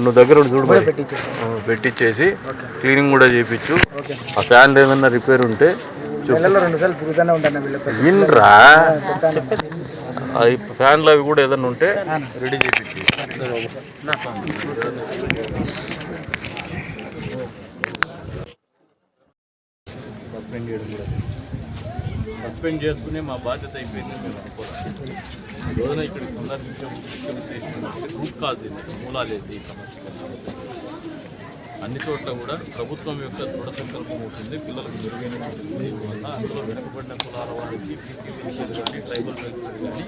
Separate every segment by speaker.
Speaker 1: నువ్వు దగ్గర చూడు పెట్టించేసి క్లీనింగ్ కూడా చేయించు. ఆ ఫ్యాన్ ఏదన్నా రిపేర్ ఉంటే వినరా, ఫ్యాన్లు అవి కూడా ఏదన్నా ఉంటే రెడీ చేయించు. సస్పెండ్ చేసుకునే మా బాధ్యత అయిపోయిందని మేము అనుకోవాలి. రోజున ఇక్కడ సందర్శించే రూట్ కాజ్ ఏంటి, మూలాలు ఏంటి ఈ సమస్య అన్ని చోట్ల కూడా ప్రభుత్వం యొక్క దృఢ సంకల్పం అవుతుంది. పిల్లలకు మెరుగైనటువంటి వల్ల అందులో వెనుకబడిన కులాల వారికి బీసీ కానీ ట్రైబల్ వెల్ఫేర్ కానీ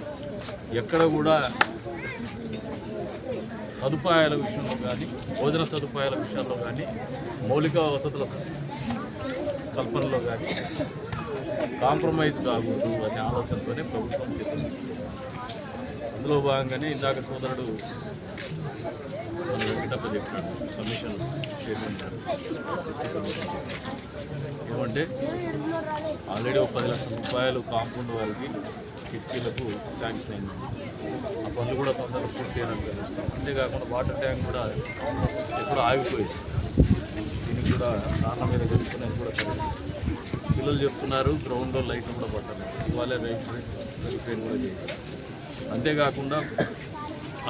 Speaker 1: ఎక్కడ కూడా సదుపాయాల విషయంలో కానీ భోజన సదుపాయాల విషయాల్లో కానీ మౌలిక వసతుల కల్పనలో కానీ కాంప్రమైజ్ కాకూడదు అనే ఆలోచనతోనే ప్రభుత్వం చెప్పింది. అందులో భాగంగానే ఇందాక సోదరుడు వెంకటప్ప చెప్పాడు కమిషన్ స్టేట్మెంట్ ఏమంటే ఆల్రెడీ ఒక 10 లక్షల రూపాయలు కాంపౌండ్ వారికి కిటికీలకు శాంక్షన్ అయింది. ఆ పనులు కూడా తొందరగా పూర్తి అయినట్టు. అంతేకాకుండా వాటర్ ట్యాంక్ కూడా ఎప్పుడు ఆగిపోయింది. దీనికి కూడా నాన్న మీద జరుగుతున్నది కూడా పిల్లలు చెప్తున్నారు. గ్రౌండ్లో లైట్లు కూడా పట్టాలి, వాళ్ళే రిపేర్ కూడా చేయాలి. అంతేకాకుండా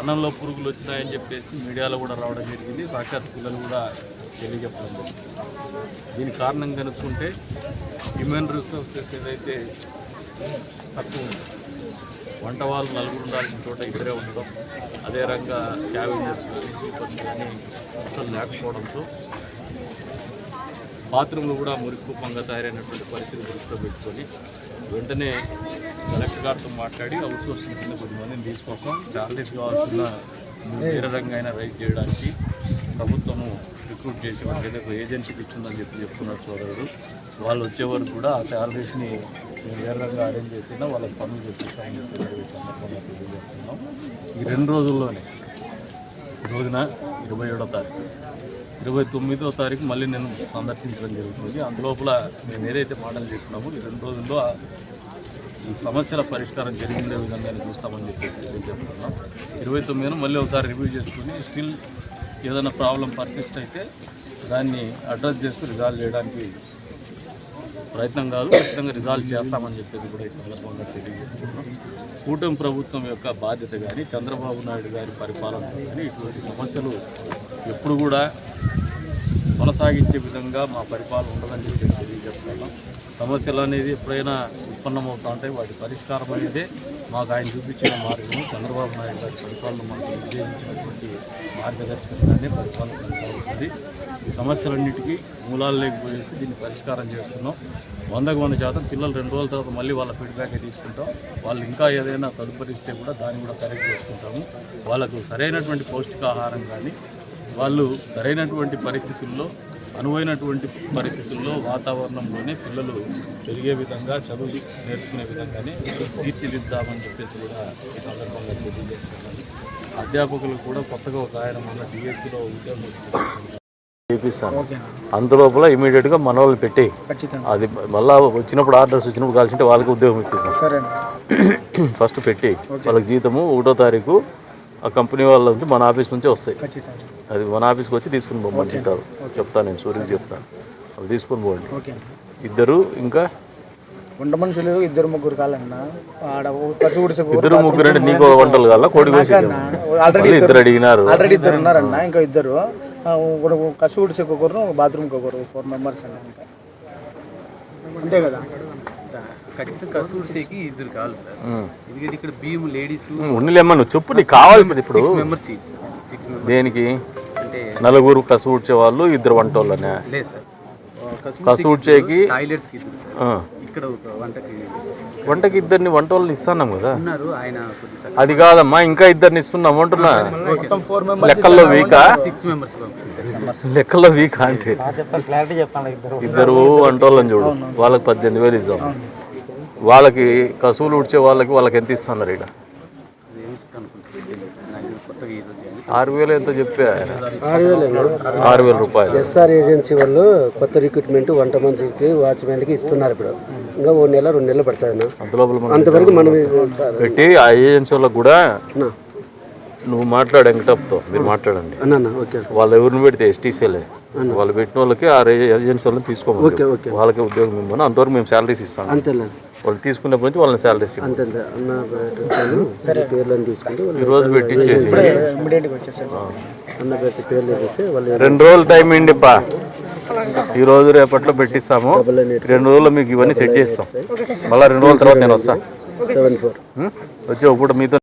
Speaker 1: అన్నంలో పురుగులు వచ్చినాయని చెప్పేసి మీడియాలో కూడా రావడం జరిగింది. సాక్షాత్ పిల్లలు కూడా తెలియజెప్పడం జరిగింది. దీనికి కారణం కనుక్కుంటే హ్యూమన్ రిసోర్సెస్ ఏదైతే తక్కువ ఉంది, వంట వాళ్ళు 4 ఉండాల్సిన చోట ఇద్దరే ఉండడం, అదే రంగా స్కావెంజర్స్ కానీ స్వీపర్స్ కానీ అసలు లేకపోవడంతో బాత్రూంలు కూడా మురికూపంగా తయారైనటువంటి పరిస్థితి దృష్టిలో పెట్టుకొని వెంటనే కలెక్టర్ గారితో మాట్లాడి అవుట్సోర్సింగ్ కింద కొంతమందిని తీసుకొస్తాం. శాలరీస్ కావాల్సిన వేరే రంగైనా రైజ్ చేయడానికి ప్రభుత్వము రిక్రూట్ చేసి వాళ్ళకి ఒక ఏజెన్సీకి ఇచ్చిందని చెప్తున్నారు సోదరుడు. వాళ్ళు వచ్చే వరకు కూడా ఆ శాలరీస్ని వేరే రంగా అరేంజ్ చేసినా వాళ్ళకి పనులు చేపిస్తామని చెప్పి సందర్భంగా తెలియజేస్తున్నాం. ఈ 2 రోజుల్లోనే రోజున 27వ తారీఖు 29వ తారీఖు మళ్ళీ నేను సందర్శించడం జరుగుతుంది. అందులోపల మేము ఏదైతే మాటలు చెప్తున్నామో ఈ 2 రోజుల్లో ఈ సమస్యల పరిష్కారం జరిగిందే విధంగా చూస్తామని చెప్పేసి తెలియజేస్తున్నాం. 29న మళ్ళీ ఒకసారి రివ్యూ చేసుకుని స్టిల్ ఏదైనా ప్రాబ్లం పర్సిస్ట్ అయితే దాన్ని అడ్రస్ చేస్తూ రిజాల్వ్ చేయడానికి ప్రయత్నం కాదు, ఖచ్చితంగా రిజాల్వ్ చేస్తామని చెప్పేసి కూడా ఈ సందర్భంగా తెలియజేస్తున్నాం. కూటమి ప్రభుత్వం యొక్క బాధ్యత కానీ చంద్రబాబు నాయుడు గారి పరిపాలన కానీ ఇటువంటి సమస్యలు ఎప్పుడు కూడా కొనసాగించే విధంగా మా పరిపాలన ఉండదని చెప్పేసి తెలియజేస్తున్నాం. సమస్యలు అనేది ఎప్పుడైనా ఉత్పన్నమవుతూ ఉంటాయి. వాటి పరిష్కారం అనేదే మాకు ఆయన చూపించిన మార్గము. చంద్రబాబు నాయుడు గారి పరిపాలన మాకు నిర్దేశించినటువంటి మార్గదర్శకంగానే పరిపాలన కొనసాగుతుంది. ఈ సమస్యలన్నిటికీ మూలాలు లేకపోయేసి దీన్ని పరిష్కారం చేస్తున్నాం. 100% పిల్లలు 2 రోజుల తర్వాత మళ్ళీ వాళ్ళ ఫీడ్బ్యాక్ తీసుకుంటాం. వాళ్ళు ఇంకా ఏదైనా తదుపరిస్తే కూడా దాన్ని కూడా కరెక్ట్ చేసుకుంటాము. వాళ్ళకు సరైనటువంటి పౌష్టికాహారం కానీ వాళ్ళు సరైనటువంటి పరిస్థితుల్లో అనువైనటువంటి పరిస్థితుల్లో వాతావరణంలోనే పిల్లలు పెరిగే విధంగా చదువు నేర్చుకునే విధంగానే తీర్చిదిద్దామని చెప్పేసి కూడా ఈ సందర్భంగా తెలియజేస్తున్నాను. అధ్యాపకులు కూడా కొత్తగా ఒక ఆయన మన డిఎస్సిలో ఉద్యోగం చేపిస్తాను. అందులోపల ఇమీడియట్గా మన వాళ్ళు పెట్టి అది మళ్ళీ వచ్చినప్పుడు ఆర్డర్స్ వచ్చినప్పుడు కాల్చింటే వాళ్ళకి ఉద్యోగం ఇప్పిస్తాం. ఫస్ట్ పెట్టి వాళ్ళకి జీతము 1వ తారీఖు ఆ కంపెనీ వాళ్ళ నుంచి మన ఆఫీస్ నుంచే వస్తాయి. అది మన ఆఫీస్కి వచ్చి తీసుకుని పోమని చెప్తారు. చెప్తాను, నేను సూర్యుకి చెప్తాను. అవి తీసుకొని పోండి. 2 ఇంకా
Speaker 2: వంట మనుషులు 2-3 కావాలన్నా.
Speaker 1: 2-3 అంటే నీకు వంటలు కావాలా? కోడి కోసి 2 అడిగినారు.
Speaker 2: ఆల్రెడీ 2 ఉన్నారన్న. ఇంకా 2 కసూడిసి ఒకరు, బాత్రూమ్కి ఒకరు, 4 మెంబర్స్ అన్న. అంతే కదా.
Speaker 3: ఖచ్చితంగా కసూడిసేకి 2 కావాలి సార్. ఎందుకంటే ఇక్కడ బియ్యం లేడీస్
Speaker 1: ఉండలేమ్మా. నువ్వు చెప్పు నీకు కావాల్సింది. ఇప్పుడు
Speaker 3: 6 మెంబర్స్ సీట్ సార్. 6 మెంబర్స్
Speaker 1: దేనికి? అంటే 4 కసూడ్చే వాళ్ళు 2 వంట వాళ్ళనే
Speaker 3: లేదు సార్.
Speaker 1: కసూడ్చేకి
Speaker 3: టాయిలెట్స్కి 2 సార్. ఇక్కడ ఒక
Speaker 1: వంటకి 2 వంట వాళ్ళని ఇస్తున్నాం కదా.
Speaker 3: ఉన్నారు ఆయన.
Speaker 1: అది కాదమ్మా, ఇంకా 2 ఇస్తున్నాం అంటున్నా. లెక్కల్లో వీకా?
Speaker 3: 6 మెంబర్స్
Speaker 1: లెక్కల్లో వీకా అంటే 2 వంట వాళ్ళని చూడు. వాళ్ళకి 18,000 ఇద్దాం. వాళ్ళకి కసువులు ఉడ్చే వాళ్ళకి ఎంత ఇస్తున్నారు? ఇక్కడ 6,000 ఎంత చెప్పా? 6,000 రూపాయలు.
Speaker 4: ఎస్ఆర్ ఏజెన్సీ వాళ్ళు కొత్త రిక్రూట్మెంట్ వంట మనిషికి వాచ్మెన్కి ఇస్తున్నారు. ఇప్పుడు ఇంకా 1 నెల 2 నెలలు పడుతుంది. అంతవరకు మనం
Speaker 1: పెట్టి ఆ ఏజెన్సీ వాళ్ళకి కూడా నువ్వు మాట్లాడు వెంకటప్తో, మీరు మాట్లాడండి.
Speaker 4: అన్న ఓకే
Speaker 1: వాళ్ళు ఎవరిని పెడితే ఎస్టీసీలే వాళ్ళు పెట్టిన వాళ్ళకి ఆ ఏజెన్సీ వాళ్ళని తీసుకోమని వాళ్ళకి ఉద్యోగం ఇవ్వమని, అంతవరకు మేము శాలరీస్ ఇస్తాం.
Speaker 4: అంతేలే
Speaker 1: వాళ్ళు తీసుకున్నప్పటి నుంచి వాళ్ళని శాలరీస్ ఇవ్వం.
Speaker 4: అంతే అన్న పేర్లను తీసుకుంటే
Speaker 1: ఈ రోజు పెట్టించేసి
Speaker 2: ఇమ్మీడియట్గా వచ్చేసారు.
Speaker 4: అన్న పెట్టి పేర్లు ఇస్తే వాళ్ళు
Speaker 1: 2 రోజులు టైం ఇండిపా, ఈ రోజు రేపట్లో పెట్టిస్తాము. 2 రోజుల్లో మీకు ఇవన్నీ సెట్ చేస్తాం. మళ్ళీ 2 రోజుల తర్వాత నేను వస్తాను.
Speaker 4: 74
Speaker 1: వచ్చి ఒక పూట మీతో